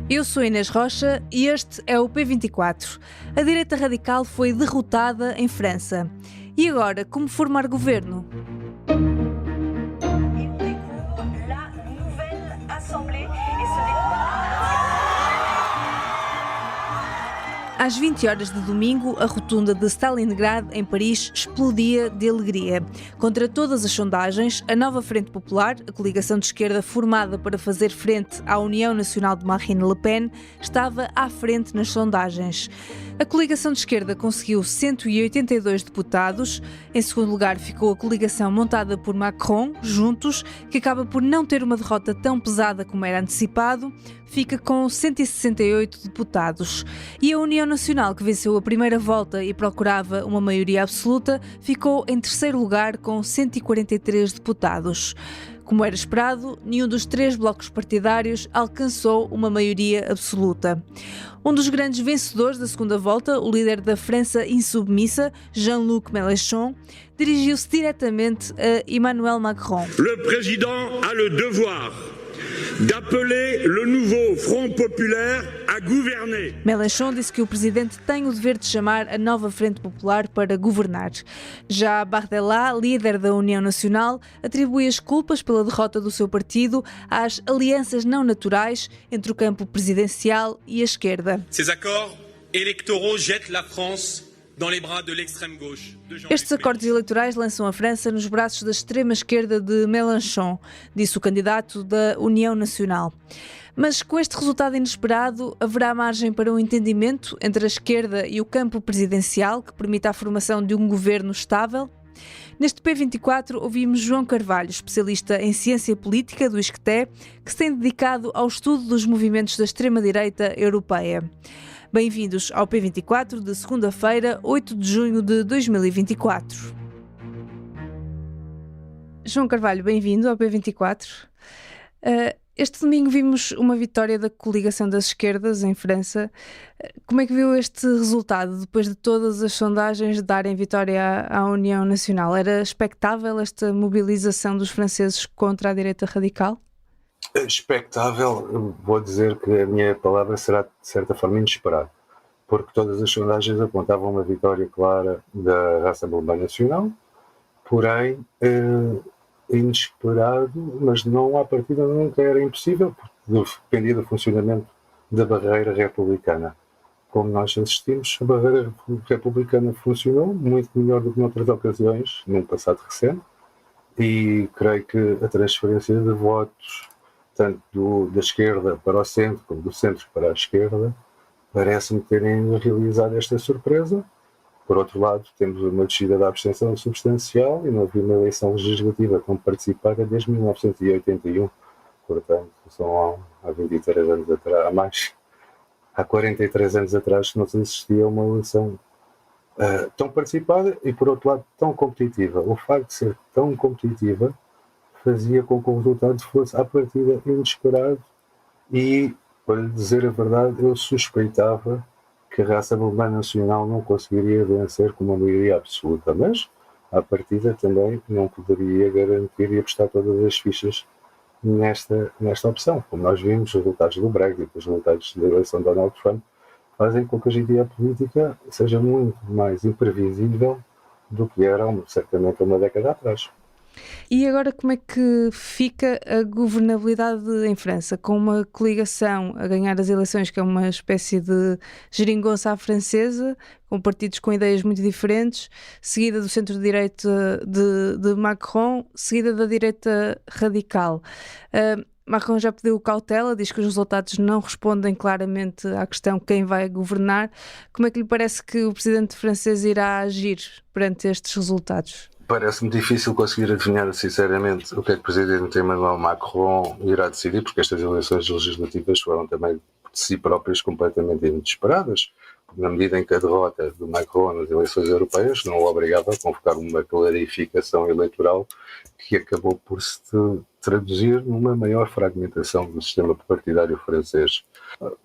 Eu sou Inês Rocha e este é o P24. A direita radical foi derrotada em França. E agora, como formar governo? Às 20 horas de domingo, a rotunda de Stalingrad, em Paris, explodia de alegria. Contra todas as sondagens, a nova Frente Popular, a coligação de esquerda formada para fazer frente à União Nacional de Marine Le Pen, estava à frente nas sondagens. A coligação de esquerda conseguiu 182 deputados. Em segundo lugar ficou a coligação montada por Macron, Juntos, que acaba por não ter uma derrota tão pesada como era antecipado, fica com 168 deputados. E a União Nacional, que venceu a primeira volta e procurava uma maioria absoluta, ficou em terceiro lugar com 143 deputados. Como era esperado, nenhum dos três blocos partidários alcançou uma maioria absoluta. Um dos grandes vencedores da segunda volta, o líder da França insubmissa, Jean-Luc Mélenchon, dirigiu-se diretamente a Emmanuel Macron. Le président a le devoir d'appeler le nouveau Front Populaire a gouverner. Mélenchon disse que o presidente tem o dever de chamar a nova Frente Popular para governar. Já Bardella, líder da União Nacional, atribui as culpas pela derrota do seu partido às alianças não naturais entre o campo presidencial e a esquerda. Ces accords électoraux jettent la France dans les bras de l'extrême gauche. Estes acordos eleitorais lançam a França nos braços da extrema-esquerda de Mélenchon, disse o candidato da União Nacional. Mas com este resultado inesperado, haverá margem para um entendimento entre a esquerda e o campo presidencial que permita a formação de um governo estável? Neste P24 ouvimos João Carvalho, especialista em ciência política do ISCTE, que se tem dedicado ao estudo dos movimentos da extrema-direita europeia. Bem-vindos ao P24 de segunda-feira, 8 de junho de 2024. João Carvalho, bem-vindo ao P24. Este domingo vimos uma vitória da coligação das esquerdas em França. Como é que viu este resultado, depois de todas as sondagens darem vitória à União Nacional? Era expectável esta mobilização dos franceses contra a direita radical? Expectável, vou dizer que a minha palavra será de certa forma inesperado, porque todas as sondagens apontavam uma vitória clara da Rassemblement Nacional, porém inesperado, mas não à partida nunca era impossível, porque dependia do funcionamento da barreira republicana. Como nós assistimos, a barreira republicana funcionou muito melhor do que noutras ocasiões, num passado recente, e creio que a transferência de votos tanto da esquerda para o centro como do centro para a esquerda, parece-me terem realizado esta surpresa. Por outro lado, temos uma descida da abstenção substancial e não havia uma eleição legislativa tão participada desde 1981, portanto, são há 23 anos atrás, há 43 anos atrás que não se assistia a uma eleição tão participada e, por outro lado, tão competitiva. O facto de ser tão competitiva fazia com que o resultado fosse, à partida, inesperado e, para lhe dizer a verdade, eu suspeitava que a Rassemblement Nacional não conseguiria vencer com uma maioria absoluta, mas, à partida, também não poderia garantir e apostar todas as fichas nesta opção. Como nós vimos, os resultados do Brexit, os resultados da eleição de Donald Trump, fazem com que hoje em dia a política seja muito mais imprevisível do que era, certamente, uma década atrás. E agora como é que fica a governabilidade em França? Com uma coligação a ganhar as eleições, que é uma espécie de geringonça à francesa, com partidos com ideias muito diferentes, seguida do centro-direita de Macron, seguida da direita radical. Macron já pediu cautela, diz que os resultados não respondem claramente à questão quem vai governar. Como é que lhe parece que o presidente francês irá agir perante estes resultados? Parece-me difícil conseguir adivinhar, sinceramente, o que é que o presidente Emmanuel Macron irá decidir, porque estas eleições legislativas foram também de si próprias completamente inesperadas, na medida em que a derrota de Macron nas eleições europeias não o obrigava a convocar uma clarificação eleitoral que acabou por se traduzir numa maior fragmentação do sistema partidário francês.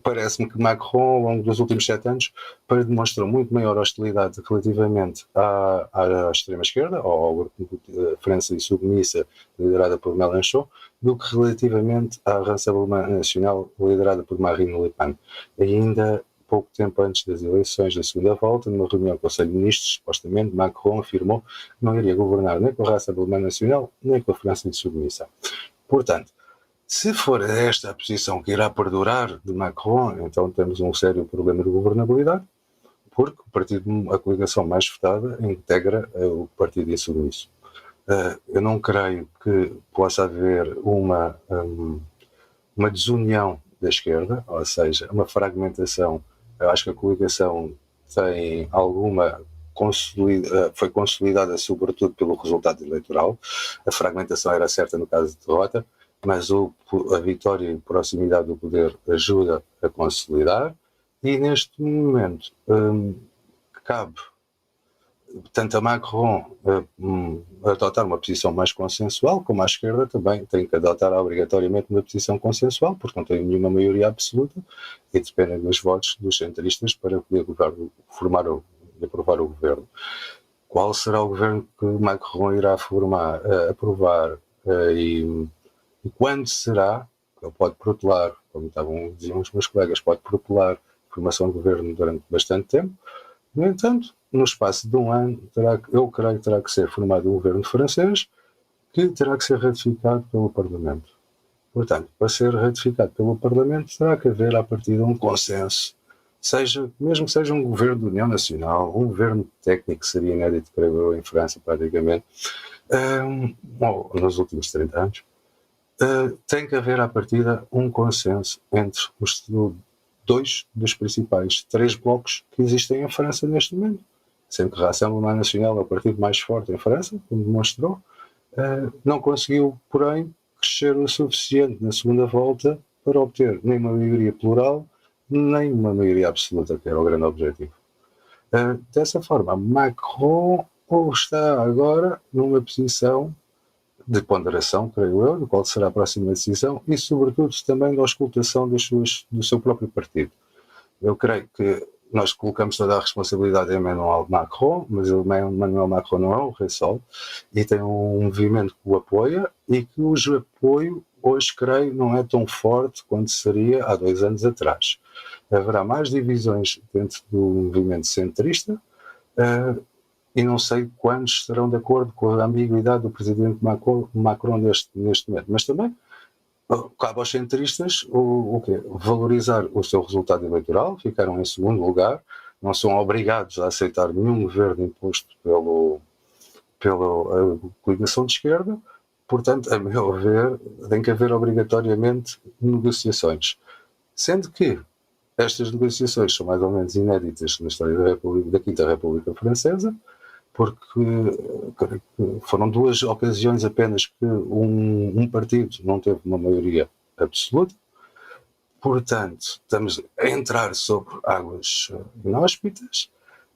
Parece-me que Macron, ao longo dos últimos 7 anos, demonstrou muito maior hostilidade relativamente à extrema-esquerda, ou à França insubmissa, liderada por Mélenchon, do que relativamente à Rassemblement Nacional liderada por Marine Le Pen. Ainda pouco tempo antes das eleições da segunda volta, numa reunião do Conselho de Ministros, supostamente, Macron afirmou que não iria governar nem com a Rassemblement Nacional, nem com a França de Submissão. Portanto, se for esta a posição que irá perdurar de Macron, então temos um sério problema de governabilidade, porque o partido, a coligação mais votada integra o partido insubmisso. Eu não creio que possa haver uma desunião da esquerda, ou seja, uma fragmentação. Eu acho que a coligação tem alguma foi consolidada sobretudo pelo resultado eleitoral. A fragmentação era certa no caso de derrota, mas a vitória e proximidade do poder ajuda a consolidar, e neste momento cabe tanto a Macron adotar uma posição mais consensual, como a esquerda também tem que adotar obrigatoriamente uma posição consensual, porque não tem nenhuma maioria absoluta e dependem dos votos dos centristas para poder formar e aprovar o governo. Qual será o governo que Macron irá aprovar e quando será? Ele pode protelar, como diziam os meus colegas, pode protelar a formação de governo durante bastante tempo. No entanto, no espaço de um ano, eu creio que terá que ser formado um governo francês que terá que ser ratificado pelo Parlamento. Portanto, para ser ratificado pelo Parlamento, terá que haver, a partir de um consenso, mesmo que seja um governo de União Nacional, um governo técnico, que seria inédito, creio eu, em França, praticamente, nos últimos 30 anos, tem que haver, à partida, um consenso entre os dois dos principais 3 blocos que existem em França neste momento. Sendo que a Rassemblement Nacional é o partido mais forte em França, como demonstrou, não conseguiu, porém, crescer o suficiente na segunda volta para obter nem uma maioria plural, nem uma maioria absoluta, que era o grande objetivo. Dessa forma, Macron está agora numa posição de ponderação, creio eu, de qual será a próxima decisão e, sobretudo, também da auscultação do seu próprio partido. Eu creio que nós colocamos toda a responsabilidade em Emmanuel Macron, mas Emmanuel Macron não é o Rei Sol e tem um movimento que o apoia e que o apoio, hoje, creio, não é tão forte quanto seria há 2 anos atrás. Haverá mais divisões dentro do movimento centrista, e não sei quantos estarão de acordo com a ambiguidade do presidente Macron neste momento. Mas também cabe aos centristas o quê? Valorizar o seu resultado eleitoral, ficaram em segundo lugar, não são obrigados a aceitar nenhum governo imposto pela coligação de esquerda, portanto, a meu ver, tem que haver obrigatoriamente negociações. Sendo que estas negociações são mais ou menos inéditas na história da Quinta República Francesa, porque foram 2 ocasiões apenas que um partido não teve uma maioria absoluta. Portanto, estamos a entrar sobre águas inóspitas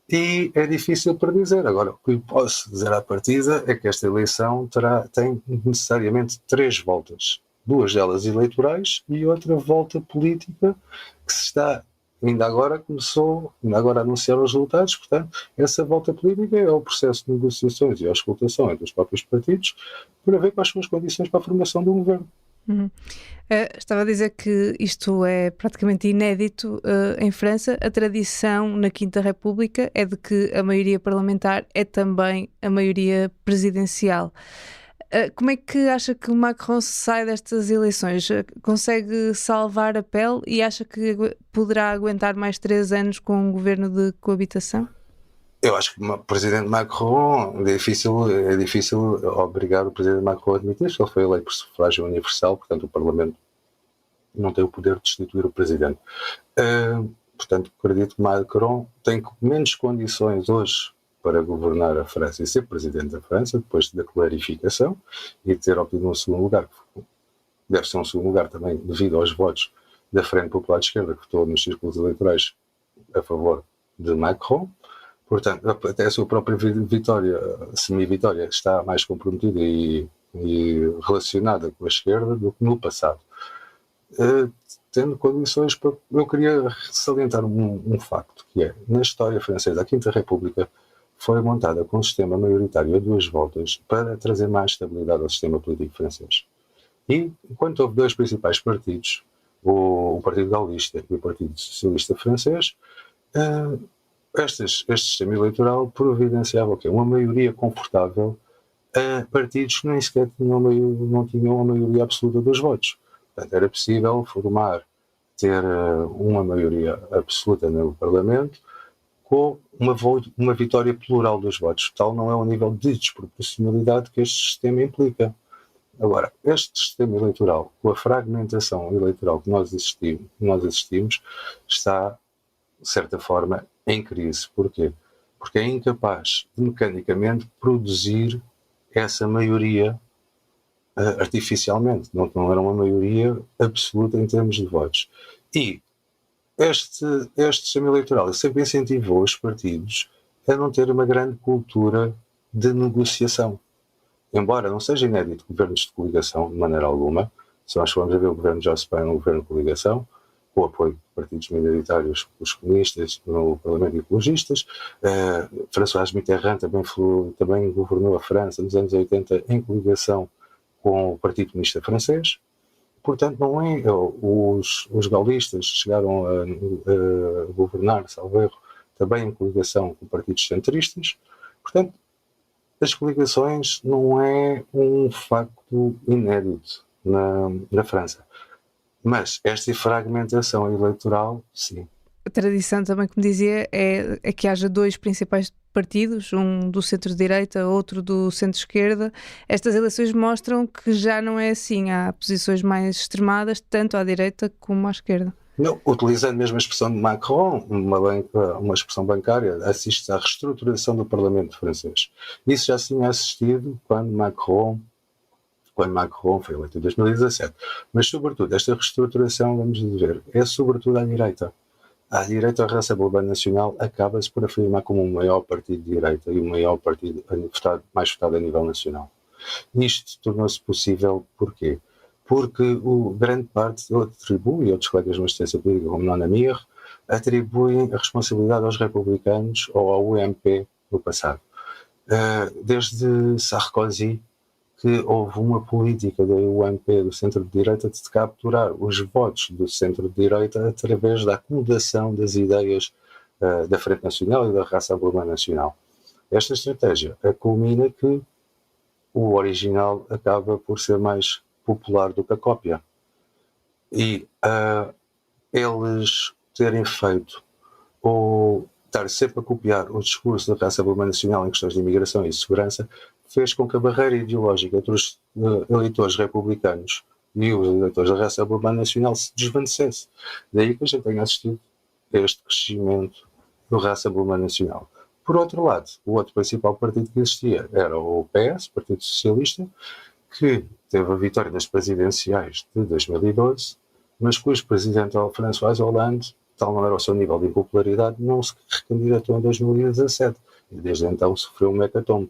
e é difícil predizer. Agora, o que posso dizer à partida é que esta eleição tem necessariamente 3 voltas. 2 delas eleitorais e outra volta política que se está... Ainda agora a anunciar os resultados, portanto, essa volta política é o processo de negociações e a auscultação entre os próprios partidos para ver quais são as condições para a formação de um governo. Estava a dizer que isto é praticamente inédito em França. A tradição na Quinta República é de que a maioria parlamentar é também a maioria presidencial. Como é que acha que o Macron sai destas eleições? Consegue salvar a pele e acha que poderá aguentar mais 3 anos com um governo de coabitação? Eu acho que o presidente Macron, é difícil obrigar o presidente Macron a admitir que ele foi eleito por sufrágio universal, portanto o Parlamento não tem o poder de destituir o presidente. Portanto, acredito que Macron tem menos condições hoje para governar a França e ser presidente da França, depois da clarificação e de ter obtido um segundo lugar. Deve ser um segundo lugar também devido aos votos da Frente Popular de Esquerda, que votou nos círculos eleitorais a favor de Macron. Portanto, até a sua própria semi-vitória está mais comprometida e relacionada com a esquerda do que no passado. Tendo condições para... Eu queria salientar um facto, que é, na história francesa, a Quinta República foi montada com um sistema maioritário a 2 voltas para trazer mais estabilidade ao sistema político francês. E, enquanto houve dois principais partidos, o Partido Gaullista e o Partido Socialista Francês, este sistema eleitoral providenciava o quê? Uma maioria confortável a partidos que nem sequer não tinham a maioria absoluta dos votos. Portanto, era possível ter uma maioria absoluta no Parlamento com uma vitória plural dos votos. Tal não é o nível de desproporcionalidade que este sistema implica. Agora, este sistema eleitoral, com a fragmentação eleitoral que nós assistimos, está, de certa forma, em crise. Porquê? Porque é incapaz de, mecanicamente, produzir essa maioria artificialmente. Não era uma maioria absoluta em termos de votos. E este sistema eleitoral sempre incentivou os partidos a não ter uma grande cultura de negociação. Embora não seja inédito governos de coligação, de maneira alguma, se nós formos a ver o governo de Jospin, um governo de coligação, com o apoio de partidos minoritários, os comunistas, no Parlamento ecologistas. François Mitterrand também governou a França nos anos 80 em coligação com o Partido Comunista Francês. Portanto, não é. Os gaullistas chegaram a governar, salvo erro, também em coligação com partidos centristas. Portanto, as coligações não é um facto inédito na França. Mas esta fragmentação eleitoral, sim. A tradição também, como dizia, é que haja dois principais partidos, um do centro-direita, outro do centro-esquerda. Estas eleições mostram que já não é assim. Há posições mais extremadas, tanto à direita como à esquerda. Não, utilizando mesmo a expressão de Macron, uma expressão bancária, assiste à reestruturação do Parlamento francês. Isso já se tinha assistido quando Macron foi eleito em 2017. Mas, sobretudo, esta reestruturação, vamos dizer, é sobretudo à direita. À direita, a Rassemblement National acaba-se por afirmar como o maior partido de direita e o maior partido mais votado a nível nacional. Isto tornou-se possível porquê? Porque grande parte dele atribui, e outros colegas de uma assistência política, como Nona Mir, atribuem a responsabilidade aos republicanos ou ao UMP no passado. Desde Sarkozy, que houve uma política da UMP, do centro-direita, de capturar os votos do centro-direita através da acomodação das ideias da Frente Nacional e da Rassemblement National. Esta estratégia culmina que o original acaba por ser mais popular do que a cópia. E eles terem feito ou estar sempre a copiar o discurso da Rassemblement Nacional em questões de imigração e segurança fez com que a barreira ideológica entre os eleitores republicanos e os eleitores da Rassemblement Nacional se desvanecesse. Daí que a gente tenha assistido a este crescimento do Rassemblement Nacional. Por outro lado, o outro principal partido que existia era o PS, Partido Socialista, que teve a vitória nas presidenciais de 2012, mas cujo presidente François Hollande, tal não era o seu nível de impopularidade, não se recandidatou em 2017 e desde então sofreu um hecatombe.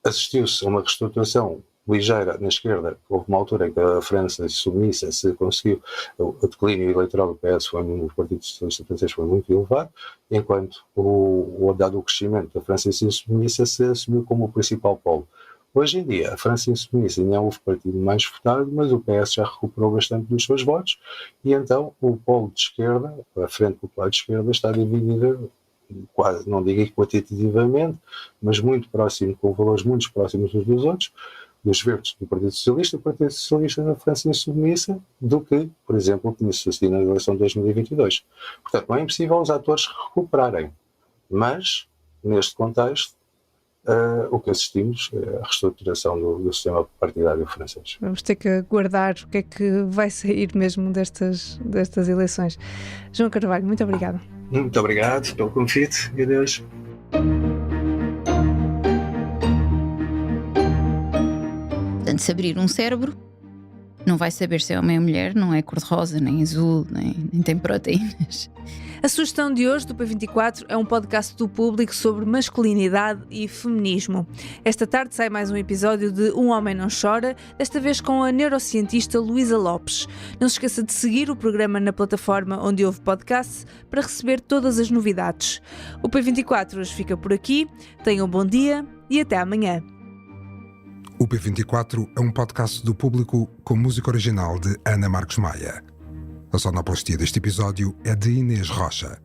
Assistiu-se a uma reestruturação ligeira na esquerda. Houve uma altura em que a França submissa se conseguiu, o declínio eleitoral do PS no Partido Socialista Francês foi muito elevado, enquanto dado o crescimento da França submissa se assumiu como o principal polo. Hoje em dia, a França insubmissa ainda é o partido mais votado, mas o PS já recuperou bastante dos seus votos e então o polo de esquerda, a Frente Popular de Esquerda, está dividida quase, não digo quantitativamente, mas muito próximo, com valores muito próximos uns dos outros, dos verdes do Partido Socialista, o Partido Socialista da França insubmissa, do que, por exemplo, o que sucedeu na eleição de 2022. Portanto, não é impossível os atores recuperarem, mas, neste contexto, o que assistimos é a reestruturação do sistema partidário francês. Vamos ter que aguardar o que é que vai sair mesmo destas eleições. João Carvalho, muito obrigada. Muito obrigado pelo convite e adeus. Portanto, se abrir um cérebro, não vai saber se é homem ou mulher, não é cor-de-rosa, nem azul, nem tem proteínas. A sugestão de hoje do P24 é um podcast do Público sobre masculinidade e feminismo. Esta tarde sai mais um episódio de Um Homem Não Chora, desta vez com a neurocientista Luísa Lopes. Não se esqueça de seguir o programa na plataforma onde houve podcast para receber todas as novidades. O P24 hoje fica por aqui. Tenham um bom dia e até amanhã. O P24 é um podcast do Público com música original de Ana Marcos Maia. A sonoplastia deste episódio é de Inês Rocha.